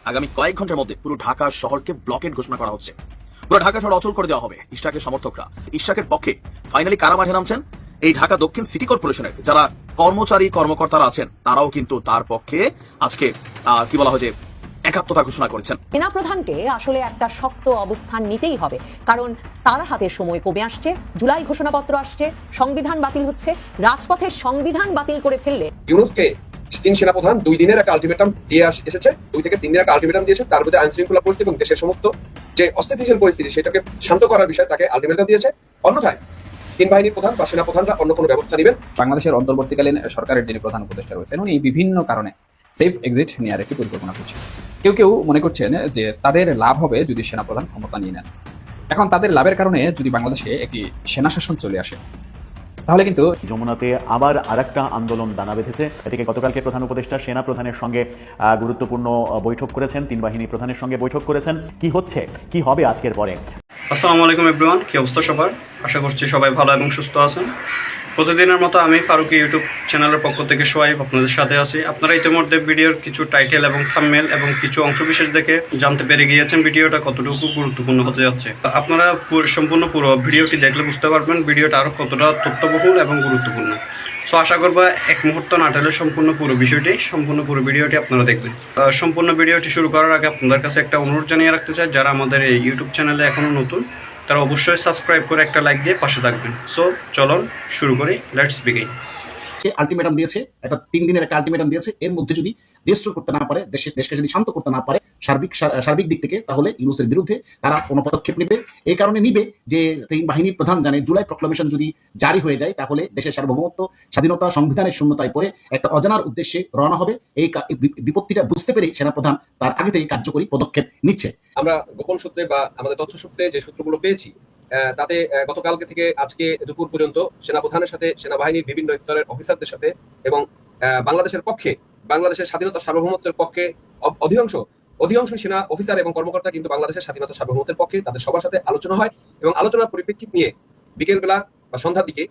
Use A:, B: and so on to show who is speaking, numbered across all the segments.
A: আগামী কয়েক ঘন্টার মধ্যে পুরো ঢাকা শহরকে ব্লকেট ঘোষণা করা হচ্ছে। পুরো ঢাকা শহর অচল করে দেওয়া হবে ইশরাকের সমর্থকরা। ইশরাকের পক্ষে ফাইনালি কারা মাঠে নামছেন? এই ঢাকা দক্ষিণ সিটি কর্পোরেশনের যারা কর্মকর্তারা আছেন তারাও কিন্তু তার পক্ষে আজকে কি বলা হয় যে একাত্মতা ঘোষণা করেছেন।
B: সেনা প্রধানকে আসলে একটা শক্ত অবস্থান নিতেই হবে, কারণ তার হাতে সময় কমে আসছে। জুলাই ঘোষণাপত্র আসছে, সংবিধান বাতিল হচ্ছে। রাজপথে সংবিধান বাতিল করে ফেললে
C: ইউনূসকে তিন সেনাপ্রধান 2 দিনের একটা আলটিমেটাম দিয়ে এসেছে, 2 থেকে 3 দিনের একটা আলটিমেটাম দিয়েছে। তার মধ্যে আইন শৃঙ্খলা পরিস্থিতি এবং দেশের সমস্ত যে অস্থিতিশীল পরিস্থিতি সেটাকে শান্ত করার বিষয়ে তাকে আলটিমেটাম দিয়েছে। অন্যথায় তিন বাহিনীর প্রধান বা সেনাপ্রধানরা অন্য কোনো ব্যবস্থা নেবেন।
D: বাংলাদেশের অন্তর্বর্তীকালীন সরকারের যিনি প্রধান উপদেষ্টা রয়েছেন উনি বিভিন্ন কারণে সেফ এক্সিট নেওয়ার একটি পরিকল্পনা করছেন। কেউ কেউ মনে করছেন যে তাদের লাভ হবে যদি সেনাপ্রধান ক্ষমতা নিয়ে নেন। এখন তাদের লাভের কারণে যদি বাংলাদেশে একটি সেনা শাসন চলে আসে তাহলে কিন্তু
E: যমুনাতে আবার আরেকটা আন্দোলন দানা বেঁধেছে। এদিকে গতকালকে প্রধান উপদেষ্টা সেনা প্রধানের সঙ্গে গুরুত্বপূর্ণ বৈঠক করেছেন, 3 বাহিনী প্রধানের সঙ্গে বৈঠক করেছেন। কি হচ্ছে, কি হবে আজকের পরে?
F: আসসালামু আলাইকুম এভরিওয়ান, কি অবস্থা সবার? আশা করছি সবাই ভালো এবং সুস্থ আছেন। প্রতিদিনের মতো আমি ফারুকি ইউটিউব চ্যানেলের পক্ষ থেকে সোয়াইব আপনাদের সাথে আছি। আপনারা ইতিমধ্যে ভিডিওর কিছু টাইটেল এবং থাম্বনেল এবং কিছু অংশবিশেষ দেখে জানতে পেরে গিয়েছেন ভিডিওটা কতটুকু গুরুত্বপূর্ণ হতে যাচ্ছে। আপনারা সম্পূর্ণ পুরো ভিডিওটি দেখলে বুঝতে পারবেন ভিডিওটা আরও কতটা তথ্যবহুল এবং গুরুত্বপূর্ণ। সো আশা করবো এক মুহূর্ত না টেলে সম্পূর্ণ পুরো ভিডিওটি আপনারা দেখবেন। সম্পূর্ণ ভিডিওটি শুরু করার আগে আপনাদের কাছে একটা অনুরোধ জানিয়ে রাখতে চাই, যারা আমাদের এই ইউটিউব চ্যানেলে এখনও নতুন তারা অবশ্যই সাবস্ক্রাইব করে একটা লাইক দিয়ে পাশে থাকবেন। সো চলুন শুরু করি, লেটস বিগিন।
G: আলটিমেটাম দিয়েছে, একটা 3 দিনের একটা আলটিমেটাম দিয়েছে। এর মধ্যে যদি রেস্টোর করতে না পারে, দেশকে যদি শান্ত করতে না পারে সার্বিক দিক থেকে, তাহলে ইউনূসের বিরুদ্ধে তারা কোনো পদক্ষেপ নেবে। এই কারণে নিবে যে 3 বাহিনীর প্রধান জানে জুলাই প্রক্লামেশন যদি জারি হয়ে যায় তাহলে দেশের সার্বভৌমত্ব, স্বাধীনতা, সংবিধানের শূন্যতায় পড়ে একটা অজানার উদ্দেশ্যে রওনা হবে। এই বিপত্তিটা বুঝতে পেরে সেনাপ্রধান তার আগে থেকে কার্যকরী পদক্ষেপ নিচ্ছে।
C: আমরা গোপন সূত্রে বা আমাদের তথ্য সূত্রে যে সূত্রগুলো পেয়েছি তাতে গতকালকে থেকে আজকে দুপুর পর্যন্ত সেনাপ্রধানের সাথে, সেনাবাহিনীর বিভিন্ন স্তরের অফিসারদের সাথে এবং বাংলাদেশের পক্ষে, বাংলাদেশের স্বাধীনতা সার্বভৌমত্বের পক্ষে অধিকাংশ সেনা অফিসার এবং কর্মকর্তা কিন্তু বাংলাদেশের স্বাধীনতা সার্বভৌমত্বের পক্ষে, তাদের সবার সাথে আলোচনা হয় এবং আলোচনার পরিপ্রেক্ষিত নিয়ে বিকেলবেলা বা সন্ধ্যার দিকে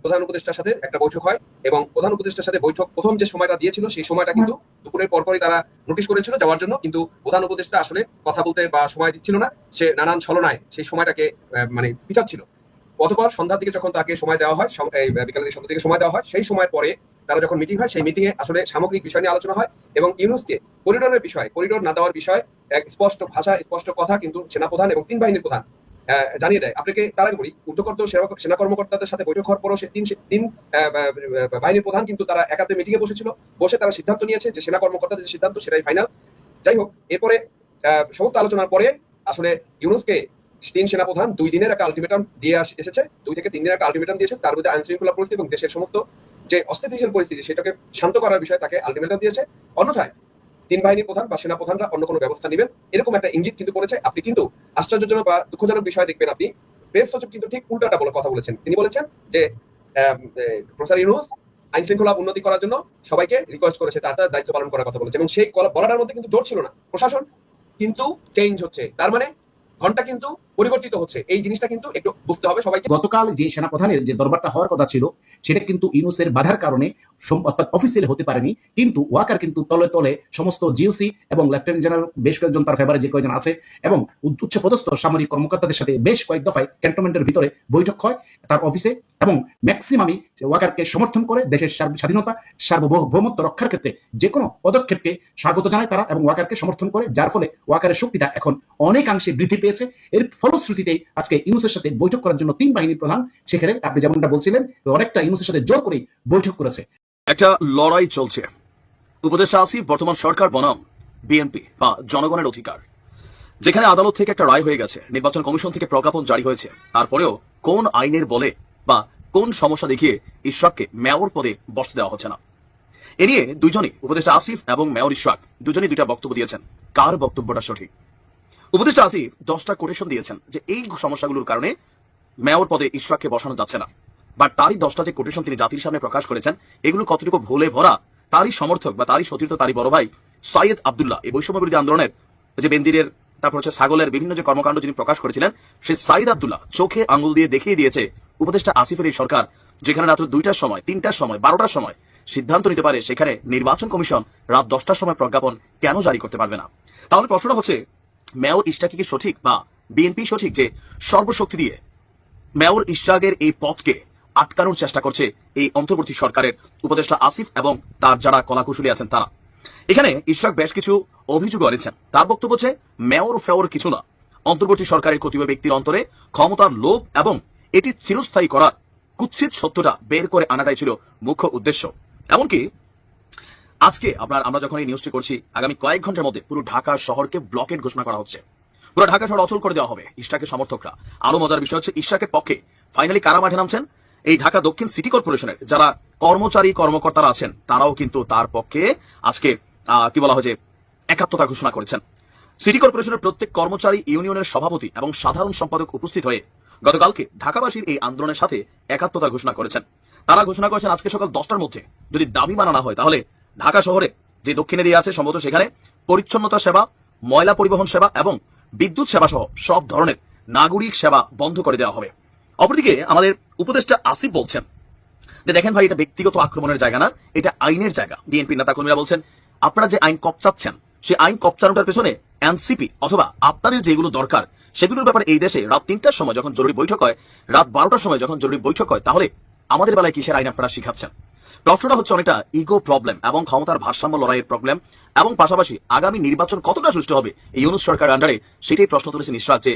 C: প্রধান উপদেষ্টার সাথে একটা বৈঠক হয় এবং প্রধান উপদেষ্টার সাথে বৈঠক প্রথম যে সময়টা দিয়েছিল সেই সময়টা কিন্তু দুপুরের পরপরই তারা নোটিশ করেছিল যাওয়ার জন্য, কিন্তু প্রধান উপদেষ্টা আসলে কথা বলতে বা সময় দিচ্ছিল না। সে নানান ছলনায় সেই সময়টাকে পিছাচ্ছিল। অতঃপর সন্ধ্যার দিকে যখন তাকে সময় দেওয়া হয়, বিকালের দিকে সন্ধ্যার দিকে সময় দেওয়া হয়, সেই সময়ের পরে তারা যখন মিটিং হয়, সেই মিটিং এ আসলে সামগ্রিক বিষয় নিয়ে আলোচনা হয় এবং ইউনূসকে করিডোর না দেওয়ার বিষয় এক স্পষ্ট ভাষা, স্পষ্ট কথা কিন্তু সেনাপ্রধান এবং 3 বাহিনীর প্রধান জানিয়ে দেয়। আপনাকে তার আগে বলি, উচ্চকর্ত সেনা কর্মকর্তাদের সাথে বৈঠক হওয়ার পরও তিন বাহিনীর প্রধান কিন্তু তারা একাত্রে মিটিং এ বসে তারা সিদ্ধান্ত নিয়েছে যে সেনা কর্মকর্তাদের যে সিদ্ধান্ত সেটাই ফাইনাল। যাই হোক, এরপরে সমস্ত আলোচনার পরে আসলে ইউনূসকে 3 সেনাপ্রধান 2 দিনের একটা আলটিমেটাম দিয়ে এসেছে, 2 থেকে 3 দিনের একটা আলটিমেটাম দিয়েছে। তার মধ্যে আইন শৃঙ্খলা পরিস্থিতি এবং দেশের সমস্ত যে অস্থিতিশীল পরিস্থিতি সেটাকে শান্ত করার বিষয়ে তাকে আলটিমেটাম দিয়েছে। অন্যথায় 3 বাহিনীর প্রধান বা সেনাপ্রধানরা অন্য কোনো ব্যবস্থা নেবেন, এরকম একটা ইঙ্গিত কিন্তু করেছে। আপনি কিন্তু আশ্চর্যজনক বা দুঃখজনক বিষয় দেখবেন, আপনি প্রেস সচিব কিন্তু ঠিক উল্টাটা বলে কথা বলেছেন। তিনি বলেছেন যে প্রফেসর ইউনূস আইন শৃঙ্খলা উন্নতি করার জন্য সবাইকে রিকোয়েস্ট করেছে, তার দায়িত্ব পালন করার কথা বলেছে এবং সেই বলাটার মধ্যে কিন্তু জোর ছিল না। প্রশাসন কিন্তু চেঞ্জ হচ্ছে, তার মানে ঘন্টা কিন্তু পরিবর্তিত হচ্ছে। এই জিনিসটা কিন্তু একটু বুঝতে হবে সবাইকে।
G: গতকাল যে সেনাপ্রধানের যে দরবারটা হওয়ার কথা ছিল সেটা কিন্তু ইউনূসের বাধার কারণে অর্থাৎ অফিসিয়ালি হতে পারেনি, কিন্তু ওয়াকার কিন্তু তলে তলে সমস্ত জিওসি এবং লেফটেন্যান্ট জেনারেল বেশ কয়েকজন তার ফেভারে যে কয়েকজন আছে এবং উচ্চপদস্থ সামরিক কর্মকর্তাদের সাথে বেশ কয়েক দফায় ক্যান্টনমেন্টের ভিতরে বৈঠক হয় তার অফিসে এবং ম্যাক্সিমামই ওয়াকারকে সমর্থন করে দেশের স্বাধীনতা, সার্বভৌমত্ব রক্ষার ক্ষেত্রে যে কোনো পদক্ষেপকে স্বাগত জানায় তারা এবং ওয়াকারকে সমর্থন করে, যার ফলে ওয়াকারের শক্তিটা এখন অনেকাংশে বৃদ্ধি পেয়েছে। এর ফলশ্রুতিতে আজকে ইউনূসের সাথে বৈঠক করার জন্য 3 বাহিনীর প্রধান, সেখানে আপনি যেমনটা বলছিলেন অনেকটা ইউনূসের সাথে জোর করে বৈঠক করেছে।
A: একটা লড়াই চলছে। উপদেষ্টা আসিফ বর্তমান সরকার বনাম বিএনপি বা জনগণের অধিকার, যেখানে আদালত থেকে একটা রায় হয়ে গেছে, নির্বাচন কমিশন থেকে প্রজ্ঞাপন জারি হয়েছে, তারপরেও কোন আইনের বলে বা কোন সমস্যা দেখিয়ে ইশরাককে মেয়র পদে বসতে দেওয়া হচ্ছে না। এ নিয়ে দুইজনই, উপদেষ্টা আসিফ এবং মেয়র ইশরাক, দুজনই 2টা বক্তব্য দিয়েছেন। কার বক্তব্যটা সঠিক? উপদেষ্টা আসিফ 10টা কোটেশন দিয়েছেন যে এই সমস্যাগুলোর কারণে মেয়র পদে ইশরাককে বসানো যাচ্ছে না, বাট তারই 10টা যে কোটেশন তিনি জাতির সামনে প্রকাশ করেছেন এগুলো কতটুকু ভুলে ভরা, তারই সমর্থক বা তারই সতীর্থ, তারই বড় ভাই সৈয়দ আব্দুল্লাহ, এই বৈষম্য বিরোধী আন্দোলনের যে বেনজিরের, তারপর হচ্ছে ছাগলের বিভিন্ন যে কর্মকাণ্ড যিনি প্রকাশ করেছিলেন, সেই সৈয়দ আব্দুল্লাহ চোখে আঙুল দিয়ে দেখিয়ে দিয়েছে উপদেষ্টা আসিফের এই সরকার যেখানে রাত্র 2টার সময়, 3টার সময়, 12টার সময় সিদ্ধান্ত নিতে পারে, সেখানে নির্বাচন কমিশন রাত 10টার সময় প্রজ্ঞাপন কেন জারি করতে পারবে না? তাহলে প্রশ্নটা হচ্ছে, মেয়র ইশরাক কি সঠিক বা বিএনপি সঠিক যে সর্বশক্তি দিয়ে মেয়র ইশরাকের এই পথকে আটকানোর চেষ্টা করছে এই অন্তর্বর্তী সরকারের উপদেষ্টা আসিফ এবং তার যারা কলাকুশলী আছেন তারা? এখানে ইশরাক বেশ কিছু অভিযোগ এনেছেন। তার বক্তব্য হচ্ছে মেয়র ফেওর কিছু না, অন্তর্বর্তী সরকারের কতিপয় ব্যক্তির অন্তরে ক্ষমতার লোভ এবং এটি চিরস্থায়ী করার কুৎসিত সত্যটা বের করে আনাটাই ছিল মুখ্য উদ্দেশ্য। এমনকি আজকে আমরা যখন এই নিউজটি করছি, আগামী কয়েক ঘন্টার মধ্যে পুরো ঢাকা শহরকে ব্লকেট ঘোষণা করা হচ্ছে, পুরো ঢাকা শহর অচল করে দেওয়া হবে ইশরাকের সমর্থকরা। আরো মজার বিষয় হচ্ছে, ইশরাকের পক্ষে ফাইনালি কারা মাঠে নামছেন? এই ঢাকা দক্ষিণ সিটি কর্পোরেশনের যারা কর্মচারী কর্মকর্তারা আছেন তারাও কিন্তু তার পক্ষে আজকে কি বলা হয় যে একাত্মতা ঘোষণা করেছেন। সিটি কর্পোরেশনের প্রত্যেক কর্মচারী ইউনিয়নের সভাপতি এবং সাধারণ সম্পাদক উপস্থিত হয়ে গতকালকে ঢাকাবাসীর এই আন্দোলনের সাথে একাত্মতা ঘোষণা করেছেন। তারা ঘোষণা করেছেন আজকে সকাল 10টার মধ্যে যদি দাবি মানা না হয় তাহলে ঢাকা শহরে যে দক্ষিণ এরিয়া আছে সম্ভবত সেখানে পরিচ্ছন্নতা সেবা, ময়লা পরিবহন সেবা এবং বিদ্যুৎ সেবা সহ সব ধরনের নাগরিক সেবা বন্ধ করে দেওয়া হবে। অপরদিকে আমাদের উপদেষ্টা আসিফ বলছেন যে দেখেন ভাই, এটা ব্যক্তিগত আক্রমণের জায়গা না, এটা আইনের জায়গা। বিএনপি নেতা কর্মীরা বলছেন আপনারা যে আইন কপচাচ্ছেন, সেই আইন কপচানোটার পেছনে এনসিপি অথবা আপনাদের যেগুলো দরকার সেগুলোর ব্যাপারে এই দেশে রাত 3টার সময় যখন জরুরি বৈঠক হয়, রাত 12টার সময় যখন জরুরি বৈঠক হয়, তাহলে আমাদের বেলায় কিসের আইন আপনারা শিখাচ্ছেন? প্রশ্নটা হচ্ছে অনেকটা ইগো প্রবলেম এবং ক্ষমতার ভারসাম্য লড়াইয়ের প্রবলেম, এবং পাশাপাশি আগামী নির্বাচন কতটা সুষ্ঠু হবে এই ইউনূস সরকারের আন্ডারে সেটাই প্রশ্ন তুলেছেন ইশরাক। যে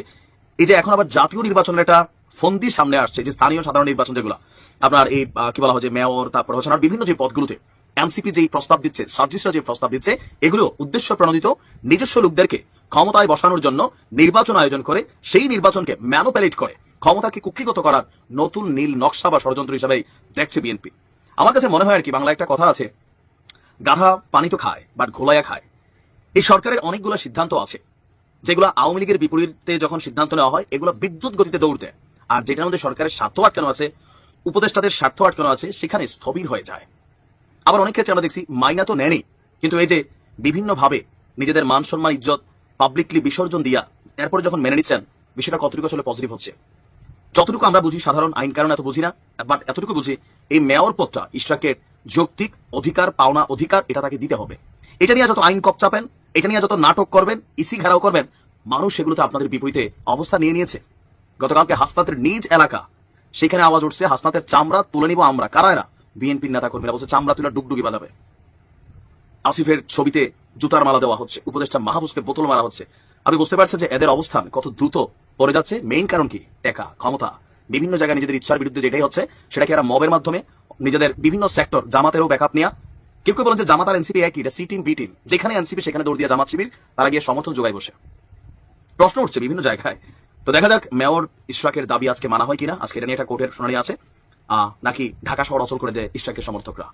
A: এই যে এখন আবার জাতীয় নির্বাচনের একটা ফন্দি সামনে আসছে, যে স্থানীয় সাধারণ নির্বাচন যেগুলো আপনার এই কি বলা হয় যে মেয়র, তারপর হচ্ছে আর বিভিন্ন যে পদগুলোতে এনসিপি যেই প্রস্তাব দিচ্ছে, সার্জিসরা যে প্রস্তাব দিচ্ছে, এগুলো উদ্দেশ্য প্রণোদিত নিজস্ব লোকদেরকে ক্ষমতায় বসানোর জন্য নির্বাচন আয়োজন করে সেই নির্বাচনকে ম্যানুপ্যালেট করে ক্ষমতাকে কুক্ষিগত করার নতুন নীল নকশা বা ষড়যন্ত্র হিসাবেই দেখছে বিএনপি। আমার কাছে মনে হয় আর কি, বাংলা একটা কথা আছে, গাধা পানি তো খায় বাট ঘোলাইয়া খায়। এই সরকারের অনেকগুলো সিদ্ধান্ত আছে যেগুলো আওয়ামী লীগের বিপরীতে যখন সিদ্ধান্ত নেওয়া হয় এগুলো বিদ্যুৎ গতিতে দৌড়তে, আর যেটার মধ্যে সরকারের স্বার্থ আটকানো আছে, উপদেষ্টাদের স্বার্থ আটকানো আছে, সেখানে স্থবির হয়ে যায়। আবার অনেক ক্ষেত্রে আমরা দেখছি মাইনা তো নেয়নি, কিন্তু এই যে বিভিন্নভাবে নিজেদের মান সম্মান ইজ্জত পাবলিকলি বিসর্জন দিয়া এরপরে যখন মেনে নিচ্ছেন, বিষয়টা কতটুকু আসলে পজিটিভ হচ্ছে? যতটুকু আমরা বুঝি, সাধারণ আইন কারণ এত বুঝি না, বাট এতটুকু বুঝি এই মেয়র পদটা ইশরাকের যৌক্তিক অধিকার, পাওনা অধিকার, এটা তাকে দিতে হবে। এটা নিয়ে যত আইন কপ চাপেন, এটা নিয়ে যত নাটক করবেন, ইসি ঘেরাও করবেন, মানুষ সেগুলোতে আপনাদের বিপরীতে অবস্থা নিয়ে নিয়েছে। গতকালকে হাসনাতের নিজ এলাকা, সেখানে আওয়াজ উঠছে হাসনাতের চামড়া তুলে নিব আমরা। কারা এরা? বিএনপির নেতা কর্মীরা বলছে চামড়া তুলে ডুগডুগি বাজাবে। আসিফের ছবিতে জুতার মালা দেওয়া হচ্ছে, উপদেষ্টা মাহফুজকে বোতল মারা হচ্ছে। আপনি বুঝতে পারছেন যে এদের অবস্থান কত দ্রুত পড়ে যাচ্ছে। মেইন কারণ কি? টাকা, ক্ষমতা। বিভিন্ন জায়গায় নিজেদের ইচ্ছার বিরুদ্ধে যেটাই হচ্ছে সেটাকে এরা মবের মাধ্যমে নিজেদের বিভিন্ন সেক্টর, জামাতেরও ব্যাকআপ নেওয়া। কেউ কেউ বলেন যে জামাত আর এনসিপি একই, এটা সি টিম বি টিম, যেখানে এনসিপি সেখানে দৌড় দিয়ে জামাত শিবির তারা গিয়ে সমর্থন যোগায় বসে। প্রশ্ন উঠছে বিভিন্ন জায়গায়। তো দেখা যাক মেয়র ইশরাকের দাবি আজকে মানা হয় কিনা। আজকে এটা নিয়ে একটা কোর্টের শুনানি আছে, নাকি ঢাকা শহর অচল করে দেয় ইশরাকের সমর্থকরা।